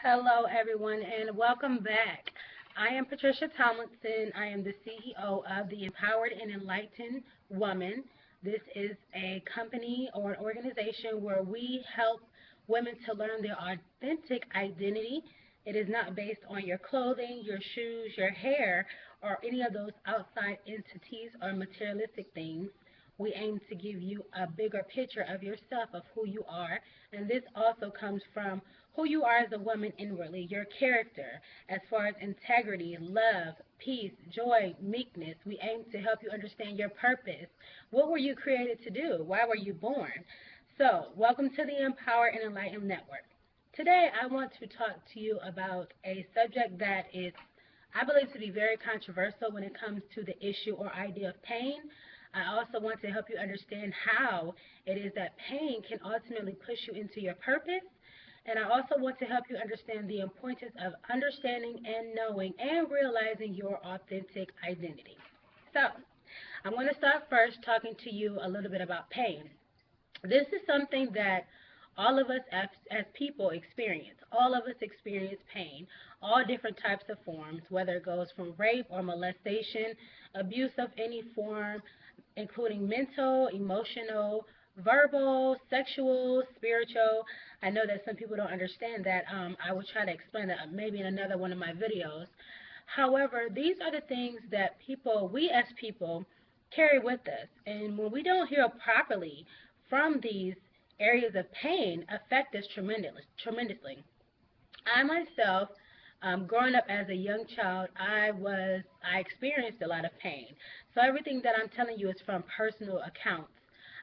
Hello, everyone, and welcome back. I am Patricia Tomlinson. I am the CEO of the Empowered and Enlightened Woman. This is a company or an organization where we help women to learn their authentic identity. It is not based on your clothing, your shoes, your hair, or any of those outside entities or materialistic things. We aim to give you a bigger picture of yourself, of who you are, and this also comes from who you are as a woman inwardly, your character, as far as integrity, love, peace, joy, meekness. We aim to help you understand your purpose. What were you created to do? Why were you born? So, welcome to the Empower and Enlighten Network. Today, I want to talk to you about a subject that is, I believe, to be very controversial when it comes to the issue or idea of pain. I also want to help you understand how it is that pain can ultimately push you into your purpose, and I also want to help you understand the importance of understanding and knowing and realizing your authentic identity. So, I'm going to start first talking to you a little bit about pain. This is something that all of us as people experience. All of us experience pain, all different types of forms, whether it goes from rape or molestation, abuse of any form, including mental, emotional, verbal, sexual, spiritual. I know that some people don't understand that. I will try to explain that maybe in another one of my videos. However, these are the things that we as people, carry with us. And when we don't heal properly from these areas of pain, affect us tremendously. I myself, growing up as a young child, I experienced a lot of pain. So everything that I'm telling you is from personal accounts.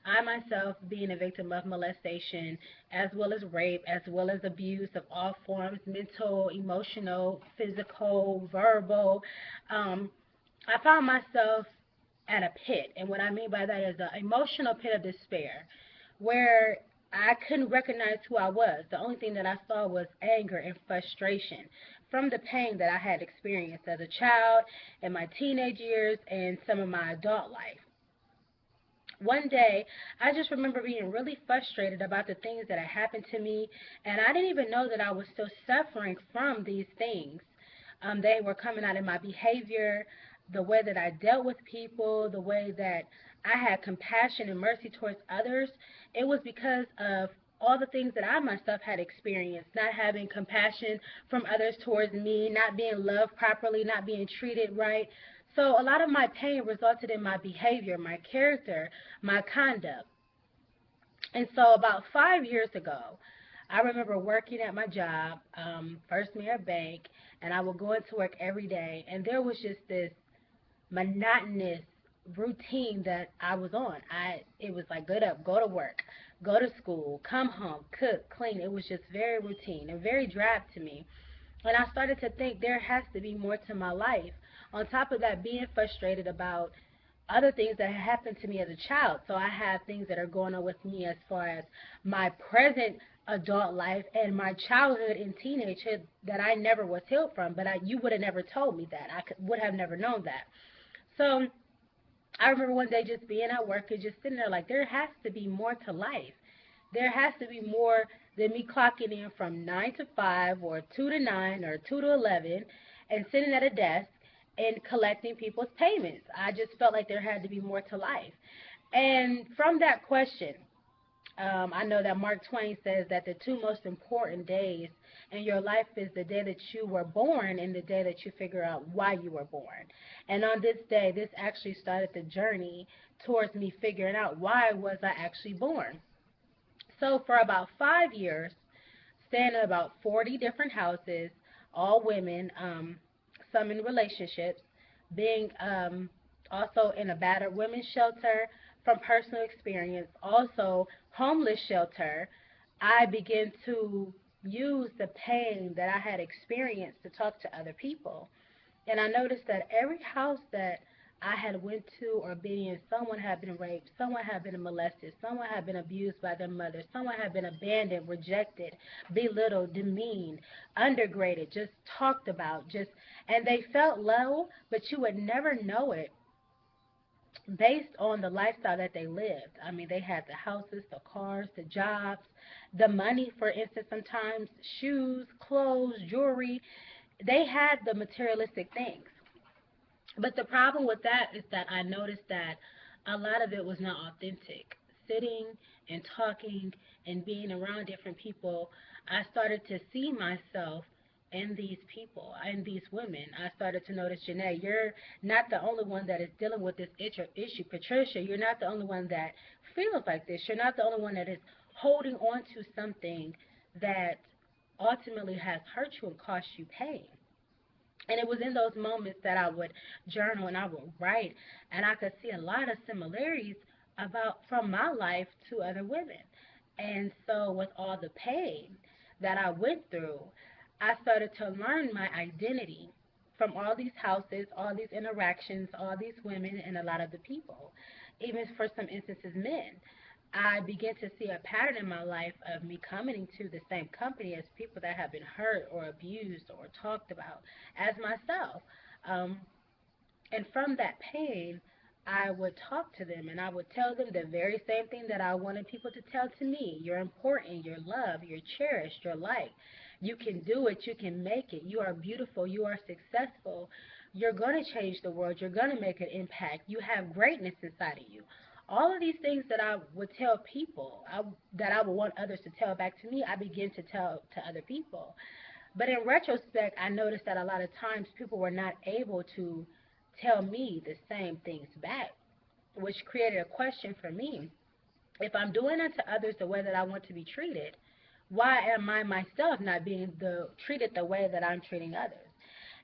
I myself being a victim of molestation, as well as rape, as well as abuse of all forms, mental, emotional, physical, verbal. Um, I found myself at a pit, and what I mean by that is an emotional pit of despair, where I couldn't recognize who I was. The only thing that I saw was anger and frustration from the pain that I had experienced as a child, in my teenage years, and some of my adult life. One day, I just remember being really frustrated about the things that had happened to me, and I didn't even know that I was still suffering from these things. They were coming out in my behavior, the way that I dealt with people, the way that I had compassion and mercy towards others. It was because of all the things that I myself had experienced, not having compassion from others towards me, not being loved properly, not being treated right. So a lot of my pain resulted in my behavior, my character, my conduct. And so about 5 years ago, I remember working at my job, First Mirror Bank, and I would go into work every day, and there was just this monotonous routine that I was on. It was like get up, go to work, go to school, come home, cook, clean. It was just very routine and very drab to me. And I started to think there has to be more to my life. On top of that, being frustrated about other things that had happened to me as a child. So I have things that are going on with me as far as my present adult life and my childhood and teenagehood that I never was healed from. But you would have never told me that. Would have never known that. So I remember one day just being at work and just sitting there like there has to be more to life. There has to be more than me clocking in from 9 to 5 or 2 to 9 or 2 to 11 and sitting at a desk and collecting people's payments. I just felt like there had to be more to life. And from that question, I know that Mark Twain says that the two most important days in your life is the day that you were born and the day that you figure out why you were born. And on this day, this actually started the journey towards me figuring out why was I actually born. So for about 5 years, staying in about 40 different houses, all women, some in relationships, being also in a battered women's shelter from personal experience, also homeless shelter, I began to use the pain that I had experienced to talk to other people. And I noticed that every house that I had went to or been in, someone had been raped, someone had been molested, someone had been abused by their mother, someone had been abandoned, rejected, belittled, demeaned, undergraded, just talked about, just and they felt low, but you would never know it based on the lifestyle that they lived. I mean, they had the houses, the cars, the jobs, The money, for instance, sometimes shoes, clothes, jewelry, they had the materialistic things. But the problem with that is that I noticed that a lot of it was not authentic. Sitting and talking and being around different people, I started to see myself in these people, in these women. I started to notice, Janae, you're not the only one that is dealing with this issue. Patricia, you're not the only one that feels like this. You're not the only one that is holding on to something that ultimately has hurt you and cost you pain. And it was in those moments that I would journal and I would write, and I could see a lot of similarities about from my life to other women. And so, with all the pain that I went through, I started to learn my identity from all these houses, all these interactions, all these women, and a lot of the people. Even for some instances, men. I began to see a pattern in my life of me coming to the same company as people that have been hurt or abused or talked about as myself. Um, and from that pain, I would talk to them and I would tell them the very same thing that I wanted people to tell to me. You're important, you're loved, you're cherished, you're liked. You can do it, you can make it. You are beautiful, you are successful. You're going to change the world, you're going to make an impact. You have greatness inside of you. All of these things that I would tell people, that I would want others to tell back to me, I begin to tell to other people. But in retrospect, I noticed that a lot of times people were not able to tell me the same things back, which created a question for me. If I'm doing unto others the way that I want to be treated, why am I myself not being treated the way that I'm treating others?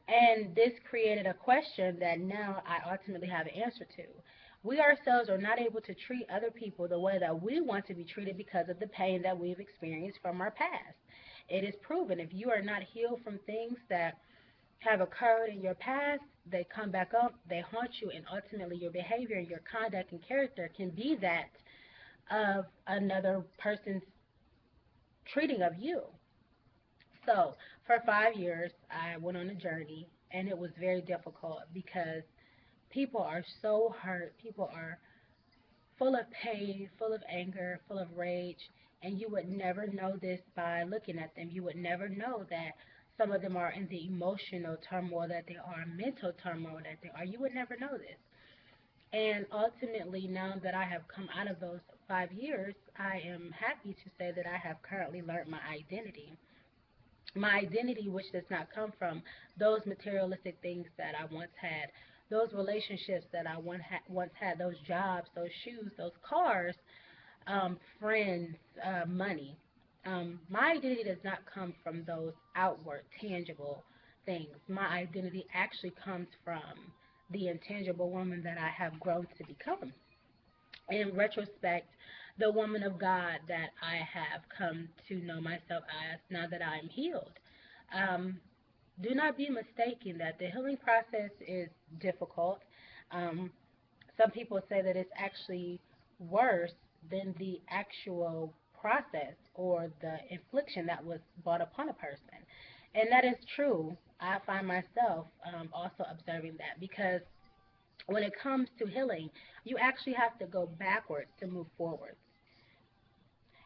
And this created a question that now I ultimately have an answer to. We ourselves are not able to treat other people the way that we want to be treated because of the pain that we've experienced from our past. It is proven if you are not healed from things that have occurred in your past, they come back up, they haunt you, and ultimately your behavior and your conduct and character can be that of another person's treating of you. So, for 5 years, I went on a journey, and it was very difficult because people are so hurt. People are full of pain, full of anger, full of rage, and you would never know this by looking at them. You would never know that some of them are in the emotional turmoil that they are, mental turmoil that they are. You would never know this. And ultimately, now that I have come out of those 5 years, I am happy to say that I have currently learned my identity. My identity, which does not come from those materialistic things that I once had, those relationships that I once had, those jobs, those shoes, those cars, friends, money. My identity does not come from those outward, tangible things. My identity actually comes from the intangible woman that I have grown to become. In retrospect, the woman of God that I have come to know myself as now that I am healed. Um, do not be mistaken that the healing process is difficult. Um, some people say that it's actually worse than the actual process or the infliction that was brought upon a person. And that is true. I find myself also observing that because when it comes to healing, you actually have to go backwards to move forward.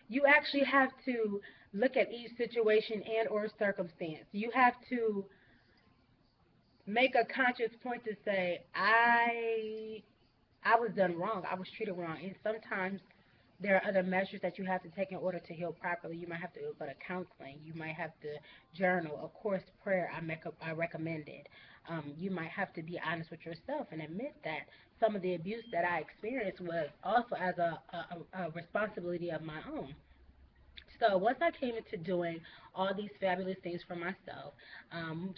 You actually have to look at each situation and or circumstance. You have to make a conscious point to say, I was done wrong. I was treated wrong. And sometimes there are other measures that you have to take in order to heal properly. You might have to go to counseling. You might have to journal. Of course, prayer I recommend it. You might have to be honest with yourself and admit that some of the abuse that I experienced was also as a responsibility of my own. So once I came into doing all these fabulous things for myself,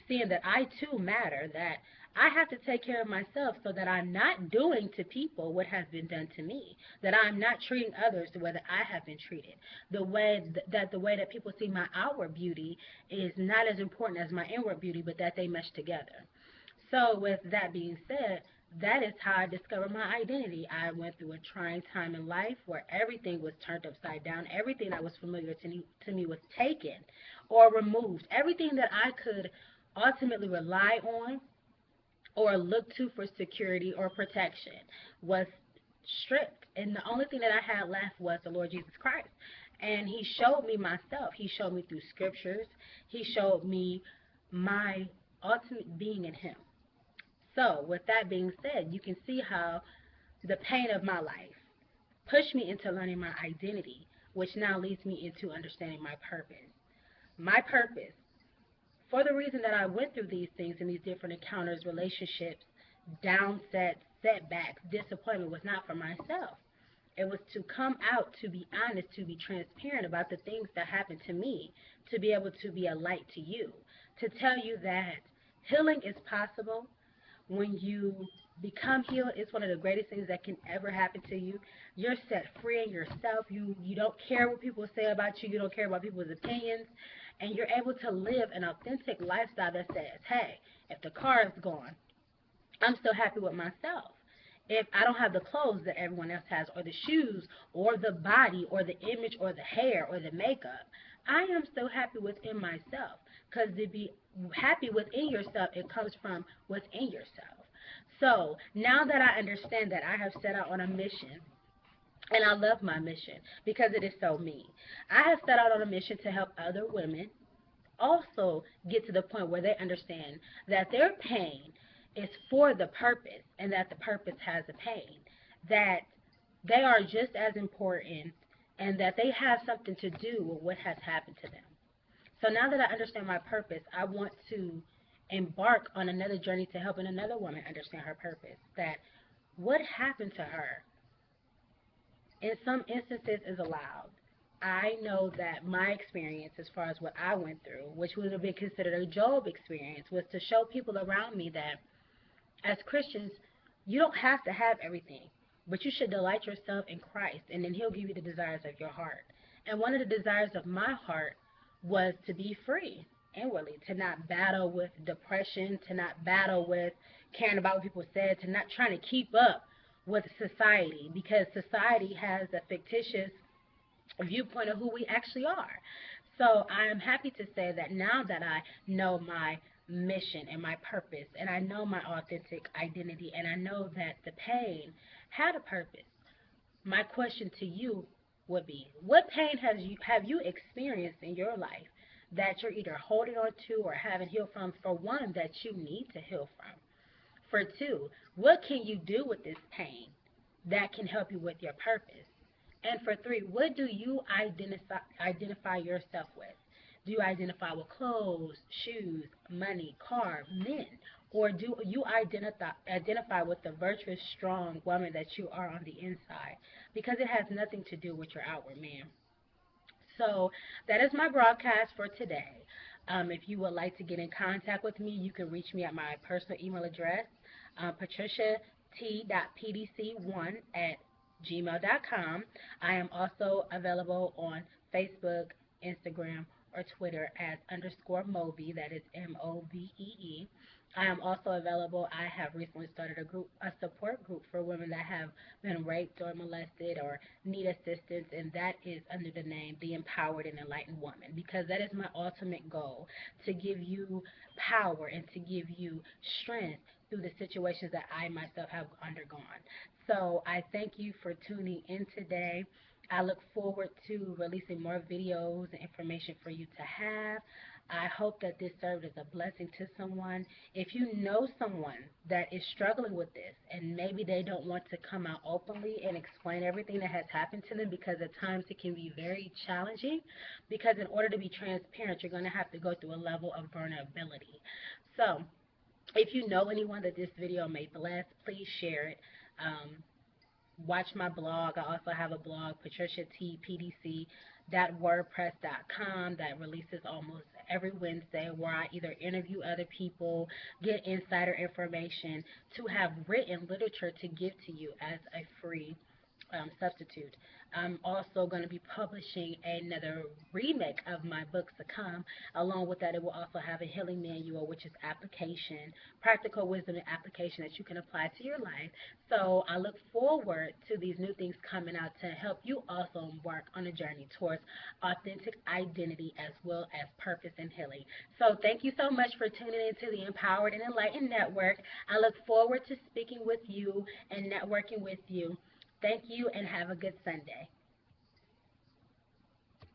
seeing that I too matter, that I have to take care of myself so that I'm not doing to people what has been done to me, that I'm not treating others the way that I have been treated, the way that people see my outward beauty is not as important as my inward beauty, but that they mesh together. So, with that being said, that is how I discovered my identity. I went through a trying time in life where everything was turned upside down. Everything that was familiar to me was taken or removed. Everything that I could ultimately rely on or look to for security or protection was stripped. And the only thing that I had left was the Lord Jesus Christ. And he showed me myself. He showed me through scriptures. He showed me my ultimate being in him. So, with that being said, you can see how the pain of my life pushed me into learning my identity, which now leads me into understanding my purpose. My purpose, for the reason that I went through these things in these different encounters, relationships, downsets, setbacks, disappointment, was not for myself. It was to come out, to be honest, to be transparent about the things that happened to me, to be able to be a light to you, to tell you that healing is possible. When you become healed, it's one of the greatest things that can ever happen to you. You're set free in yourself. You don't care what people say about you. You don't care about people's opinions. And you're able to live an authentic lifestyle that says, hey, if the car is gone, I'm still happy with myself. If I don't have the clothes that everyone else has, or the shoes, or the body, or the image, or the hair, or the makeup, I am still happy within myself. Because to be happy within yourself, it comes from within yourself. So now that I understand that, I have set out on a mission, and I love my mission because it is so me. I have set out on a mission to help other women also get to the point where they understand that their pain is for the purpose, and that the purpose has a pain, that they are just as important, and that they have something to do with what has happened to them. So now that I understand my purpose, I want to embark on another journey to helping another woman understand her purpose, that what happened to her in some instances is allowed. I know that my experience, as far as what I went through, which would have been considered a Job experience, was to show people around me that as Christians, you don't have to have everything, but you should delight yourself in Christ, and then he'll give you the desires of your heart. And one of the desires of my heart was to be free inwardly, to not battle with depression, to not battle with caring about what people said, to not trying to keep up with society, because society has a fictitious viewpoint of who we actually are. So I am happy to say that now that I know my mission and my purpose, and I know my authentic identity, and I know that the pain had a purpose, my question to you would be, what pain have you experienced in your life that you're either holding on to or haven't healed from, for one, that you need to heal from? For two, what can you do with this pain that can help you with your purpose? And for three, what do you identify yourself with? Do you identify with clothes, shoes, money, car, men? Or do you identify with the virtuous, strong woman that you are on the inside? Because it has nothing to do with your outward man. So that is my broadcast for today. If you would like to get in contact with me, you can reach me at my personal email address, patriciat.pdc1 at gmail.com. I am also available on Facebook, Instagram, or Twitter as underscore Movie, that is Movee. I am also available. I have recently started a support group for women that have been raped or molested or need assistance, and that is under the name The Empowered and Enlightened Woman, because that is my ultimate goal, to give you power and to give you strength through the situations that I myself have undergone. So I thank you for tuning in today. I look forward to releasing more videos and information for you to have. I hope that this served as a blessing to someone. If you know someone that is struggling with this, and maybe they don't want to come out openly and explain everything that has happened to them, because at times it can be very challenging, because in order to be transparent, you're going to have to go through a level of vulnerability. So if you know anyone that this video may bless, please share it. Watch my blog. I also have a blog, patriciatpdc.wordpress.com, that releases almost every Wednesday, where I either interview other people, get insider information, to have written literature to give to you as a free substitute. I'm also going to be publishing another remake of my book, Succumb. Along with that, it will also have a healing manual, which is application, practical wisdom and application that you can apply to your life. So I look forward to these new things coming out to help you also embark on a journey towards authentic identity as well as purpose and healing. So thank you so much for tuning into the Empowered and Enlightened Network. I look forward to speaking with you and networking with you. Thank you, and have a good Sunday.